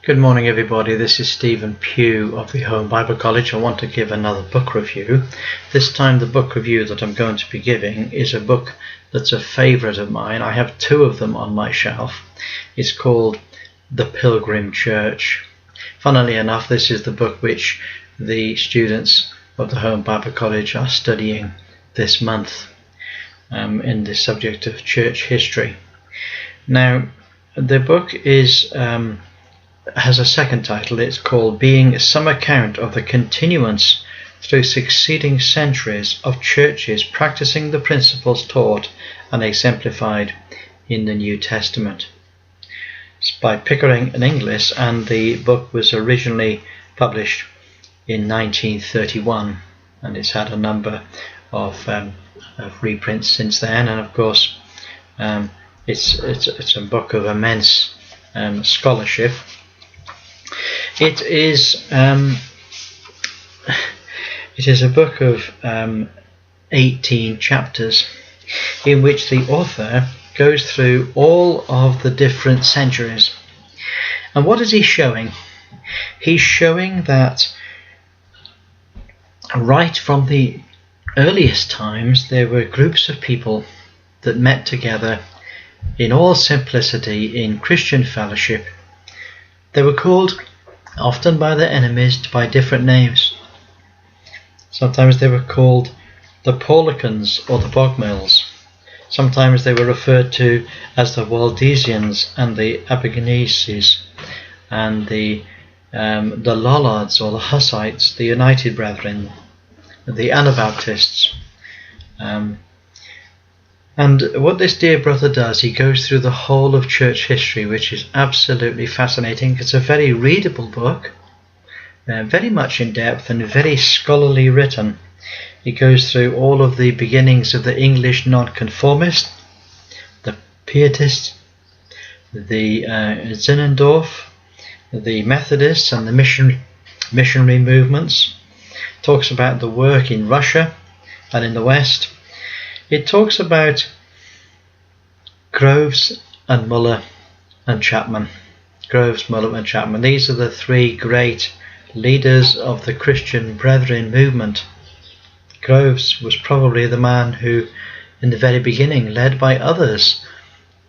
Good morning, everybody. This is Stephen Pugh of the Home Bible College. I want to give another book review. This time the book review that I'm going to be giving is a book that's a favourite of mine. I have two of them on my shelf. It's called The Pilgrim Church. Funnily enough, this is the book which the students of the Home Bible College are studying this month in the subject of church history. Now, the book has a second title. It's called Being Some Account of the Continuance Through Succeeding Centuries of Churches Practicing the Principles Taught and Exemplified in the New Testament. It's by Pickering and Inglis, and the book was originally published in 1931, and it's had a number of reprints since then, and of course it's a book of immense scholarship. It is a book of 18 chapters in which the author goes through all of the different centuries. And what is he showing? He's showing that right from the earliest times there were groups of people that met together in all simplicity in Christian fellowship. They were called often by their enemies by different names. Sometimes they were called the Paulicans or the Bogmills. Sometimes they were referred to as the Waldensians and the Abiganeses, and the Lollards or the Hussites, the United Brethren, the Anabaptists. And what this dear brother does, he goes through the whole of church history, which is absolutely fascinating. It's a very readable book, very much in depth and very scholarly written. He goes through all of the beginnings of the English nonconformist, the Pietist, the Zinzendorf, the Methodists and the missionary movements. Talks about the work in Russia and in the West. It talks about Groves and Muller and Chapman. Groves, Muller and Chapman. These are the three great leaders of the Christian Brethren movement. Groves was probably the man who, in the very beginning, led by others,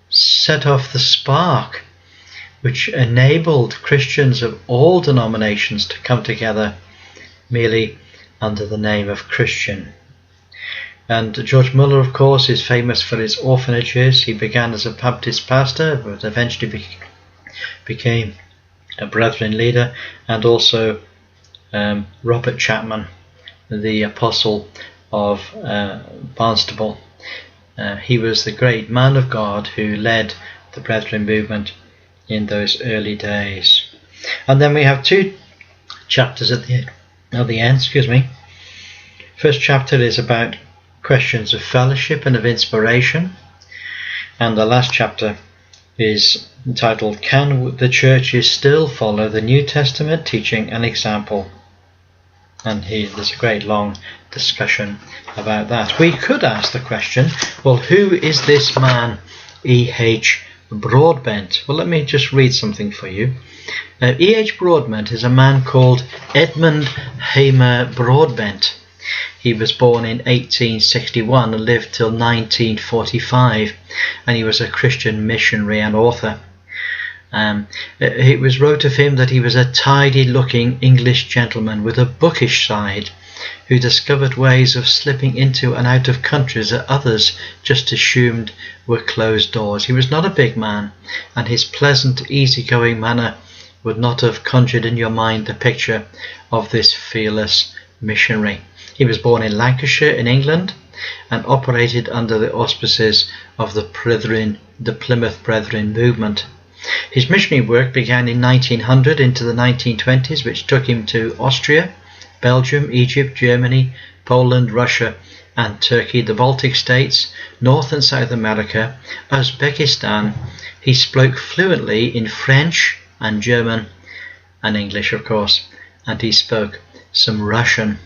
set off the spark which enabled Christians of all denominations to come together merely under the name of Christian. And George Muller, of course, is famous for his orphanages. He began as a Baptist pastor, but eventually became a Brethren leader, and also Robert Chapman, the apostle of Barnstable. He was the great man of God who led the Brethren movement in those early days. And then we have two chapters at the end. First chapter is about questions of fellowship and of inspiration, and the last chapter is entitled Can the Churches Still Follow the New Testament Teaching and Example? And there's a great long discussion about that. We could ask the question, well, who is this man E.H. Broadbent? Well, let me just read something for you. E.H. Broadbent is a man called Edmund Hamer Broadbent. He was born in 1861 and lived till 1945, and he was a Christian missionary and author. It was wrote of him that he was a tidy-looking English gentleman with a bookish side, who discovered ways of slipping into and out of countries that others just assumed were closed doors. He was not a big man, and his pleasant, easygoing manner would not have conjured in your mind the picture of this fearless missionary. He was born in Lancashire in England and operated under the auspices of the Plymouth Brethren movement. His missionary work began in 1900 into the 1920s, which took him to Austria, Belgium, Egypt, Germany, Poland, Russia and Turkey, the Baltic states, North and South America, Uzbekistan. He spoke fluently in French and German and English, of course, and he spoke some Russian.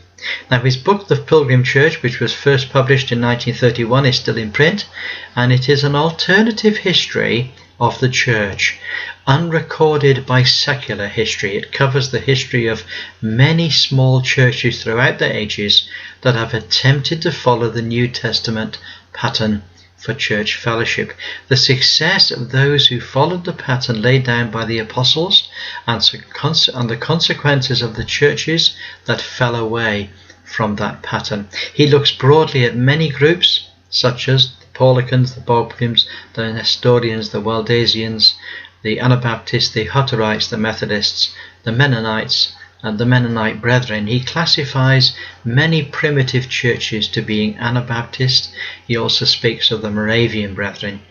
Now, his book, The Pilgrim Church, which was first published in 1931, is still in print, and it is an alternative history of the church, unrecorded by secular history. It covers the history of many small churches throughout the ages that have attempted to follow the New Testament pattern for church fellowship. The success of those who followed the pattern laid down by the apostles, and the consequences of the churches that fell away from that pattern. He looks broadly at many groups, such as the Paulicians, the Pilgrims, the Nestorians, the Waldensians, the Anabaptists, the Hutterites, the Methodists, the Mennonites, and the Mennonite Brethren. He classifies many primitive churches to being Anabaptist. He also speaks of the Moravian Brethren,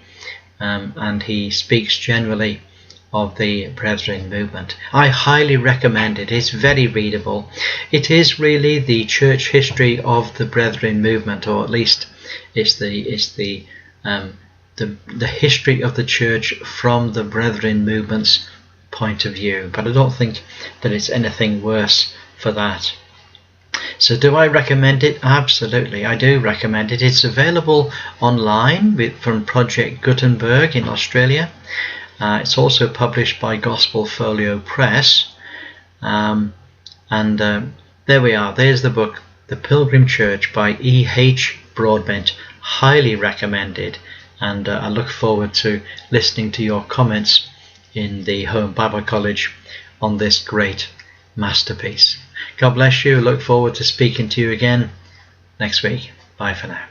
and he speaks generally of the Brethren movement. I highly recommend it. It's very readable. It is really the church history of the Brethren movement, or at least it's the history of the church from the Brethren movement's point of view. But I don't think that it's anything worse for that. So do I recommend it? Absolutely, I do recommend it. It's available online from Project Gutenberg in Australia. It's also published by Gospel Folio Press. There we are. There's the book, The Pilgrim Church by E.H. Broadbent. Highly recommended. And I look forward to listening to your comments in the Home Bible College on this great masterpiece. God bless you. Look forward to speaking to you again next week. Bye for now.